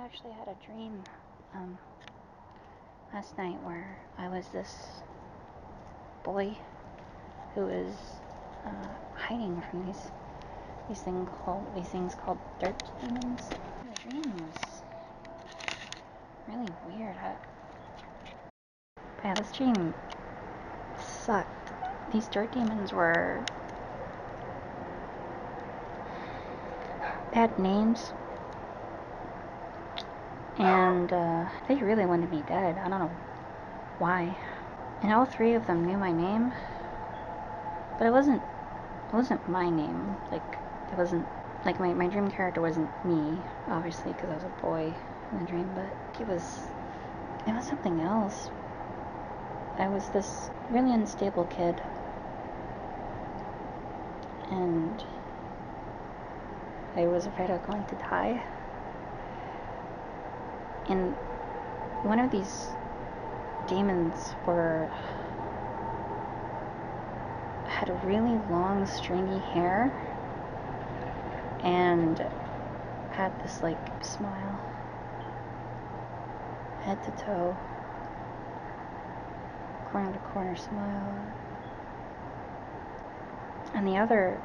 I actually had a dream last night where I was this boy who was hiding from these things called dirt demons. The dream was really weird. Yeah, this dream sucked. These dirt demons had names, and they really wanted me dead. I don't know why. And all three of them knew my name, but it wasn't my name. Like, it wasn't like my dream character wasn't me, obviously, because I was a boy in the dream, but it was something else. I was this really unstable kid, and I was afraid I was going to die. And one of these demons had a really long, stringy hair, and had this like smile, head to toe, corner to corner smile. And the other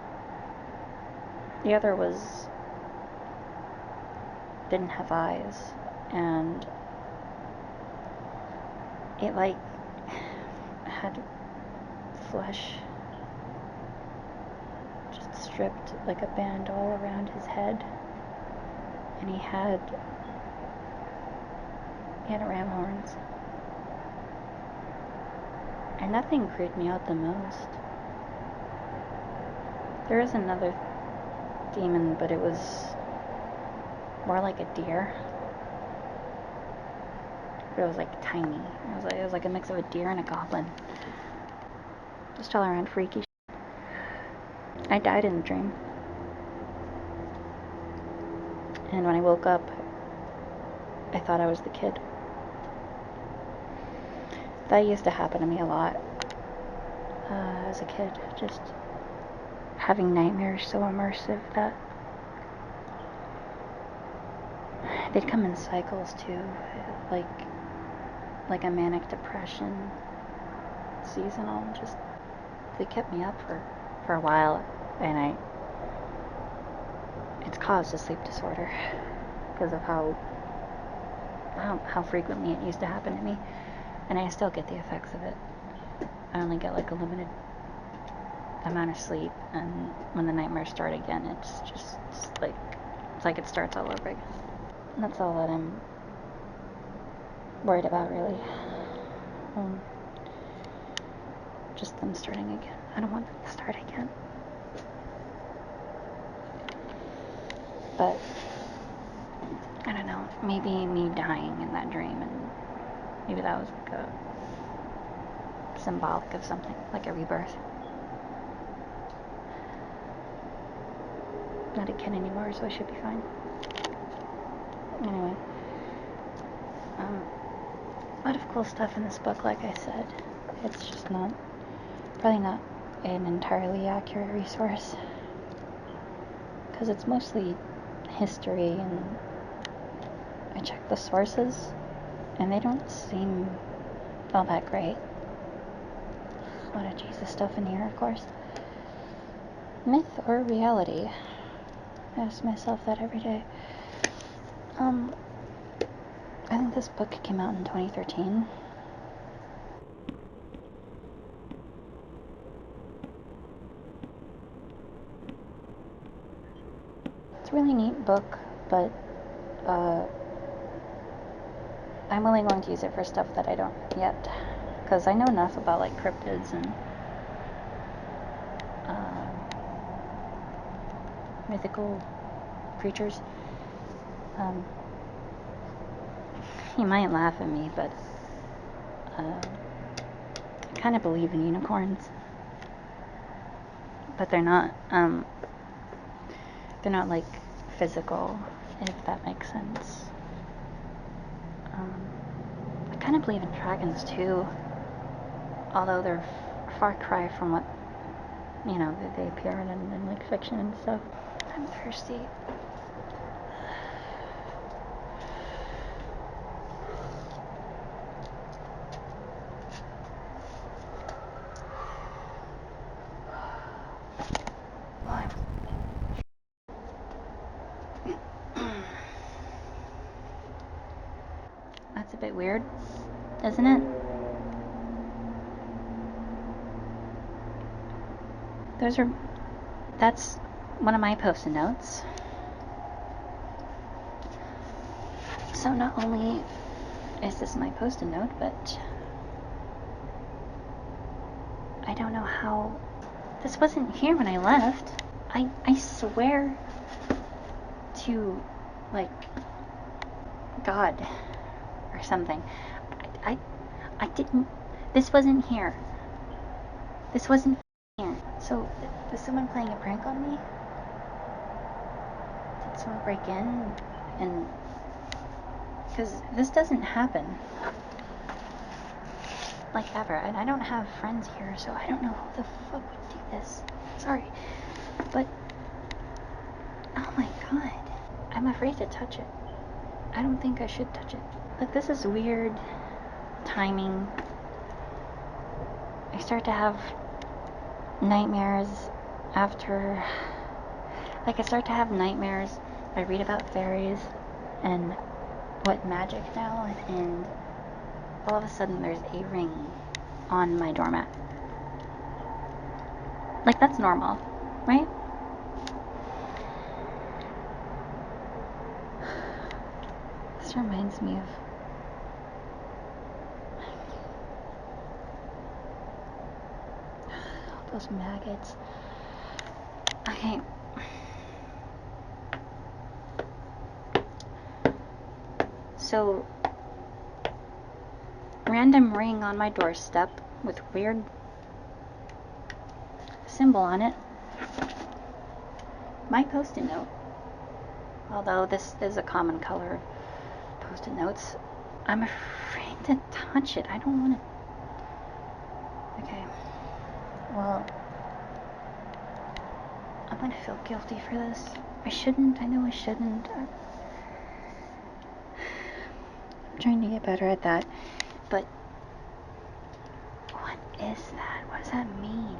didn't have eyes, and it like had flesh just stripped like a band all around his head, and he had ram horns. And that thing creeped me out the most. There is another demon, but it was more like a deer. But it was like tiny. It was like a mix of a deer and a goblin. Just all around freaky. I died in the dream. And when I woke up, I thought I was the kid. That used to happen to me a lot as a kid. Just having nightmares so immersive that they'd come in cycles too, like a manic depression, seasonal. Just they kept me up for a while, and it's caused a sleep disorder because of how frequently it used to happen to me, and I still get the effects of it. I only get like a limited amount of sleep, and when the nightmares start again, it's like it starts all over again. And that's all that I'm worried about, really. Just them starting again. I don't want them to start again. But I don't know, maybe me dying in that dream, and maybe that was like a symbolic of something, like a rebirth. Not a kid anymore, so I should be fine. Anyway, a lot of cool stuff in this book, like I said. It's just probably not an entirely accurate resource, because it's mostly history, and I checked the sources, and they don't seem all that great. A lot of Jesus stuff in here, of course. Myth or reality? I ask myself that every day. I think this book came out in 2013. It's a really neat book, but I'm only going to use it for stuff that I don't yet, because I know enough about like cryptids and mythical creatures. You might laugh at me, but I kind of believe in unicorns, but they're not like physical, if that makes sense. I kind of believe in dragons too, although they're a far cry from what they appear in like fiction and stuff. I'm thirsty. weird, isn't it? That's one of my post-it notes. So not only is this my post-it note, but I don't know how this wasn't here when I left. I swear to, like, God or something. I didn't. This wasn't here. This wasn't here. So, was someone playing a prank on me? Did someone break in? And because this doesn't happen, like, ever. And I don't have friends here, so I don't know who the fuck would do this. Sorry, but oh my God, I'm afraid to touch it. I don't think I should touch it. Like, this is weird timing. I start to have nightmares after, like, I start to have nightmares. I read about fairies and what magic now, and all of a sudden there's a ring on my doormat. Like, that's normal, right? This reminds me of those maggots. Okay. So, random ring on my doorstep with weird symbol on it. My post-it note, although this is a common color of post-it notes, I'm afraid to touch it. I don't want to. Okay. Well, I'm gonna feel guilty for this. I shouldn't. I know I shouldn't. I'm trying to get better at that. But what is that? What does that mean?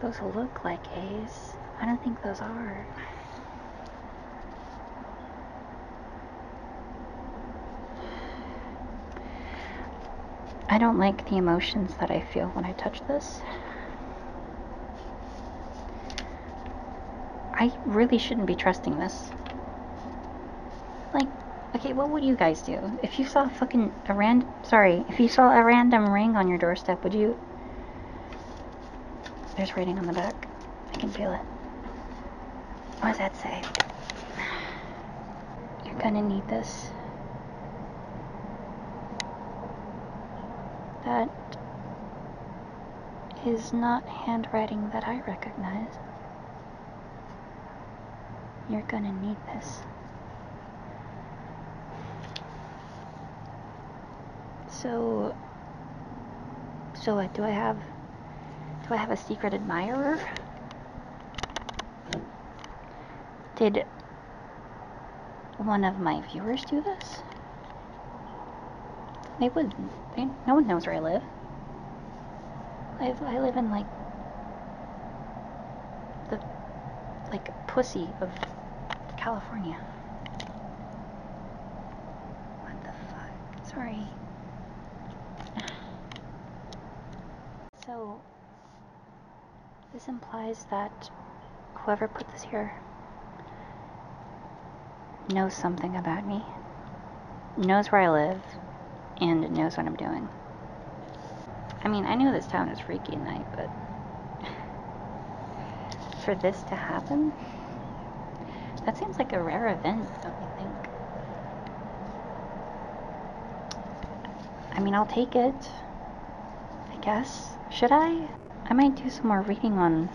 Those look like A's. I don't think those are. I don't like the emotions that I feel when I touch this. I really shouldn't be trusting this. Like, okay, what would you guys do? If you saw if you saw a random ring on your doorstep, would you... There's writing on the back. I can feel it. What does that say? You're gonna need this. That is not handwriting that I recognize. You're gonna need this. So what, do I have a secret admirer? Did one of my viewers do this? They wouldn't. No one knows where I live. I live in, like, the, like, pussy of California. What the fuck? Sorry. So, this implies that whoever put this here knows something about me, knows where I live, and knows what I'm doing. I mean, I knew this town was freaky at night, but for this to happen, that seems like a rare event, don't you think? I mean, I'll take it, I guess. Should I? I might do some more reading on...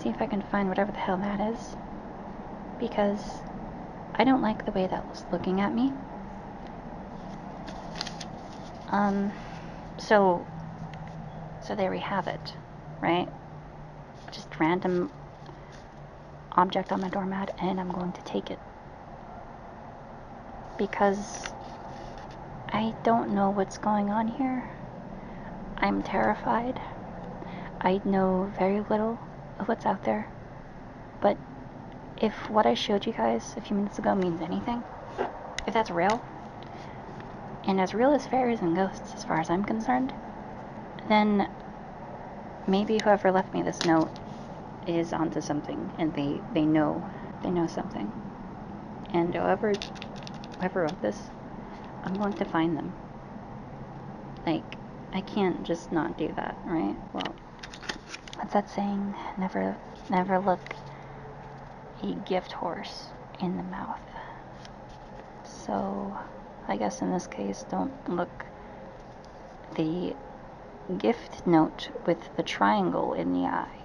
see if I can find whatever the hell that is. Because I don't like the way that was looking at me. So there we have it, right? Just random object on my doormat, and I'm going to take it. Because I don't know what's going on here. I'm terrified. I know very little of what's out there. But if what I showed you guys a few minutes ago means anything, if that's real, and as real as fairies and ghosts as far as I'm concerned, then maybe whoever left me this note is onto something, and they know something. And whoever wrote this, I'm going to find them. Like, I can't just not do that, right? Well, what's that saying? Never look a gift horse in the mouth. So, I guess in this case, don't look the gift note with the triangle in the eye.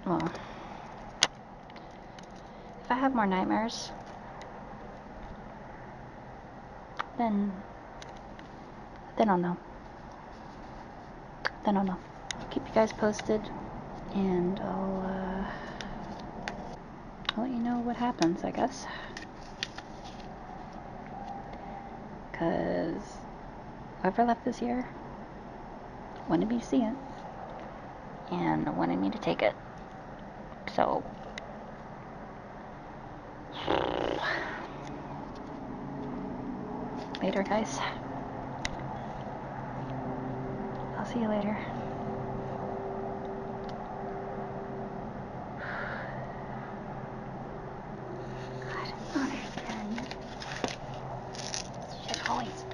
Well, if I have more nightmares, then I'll know. Then I'll know. Keep you guys posted, and I'll let you know what happens, I guess. Because whoever left this here wanted me to see it, and wanted me to take it. So, later, guys. I'll see you later. God, not again. Shit always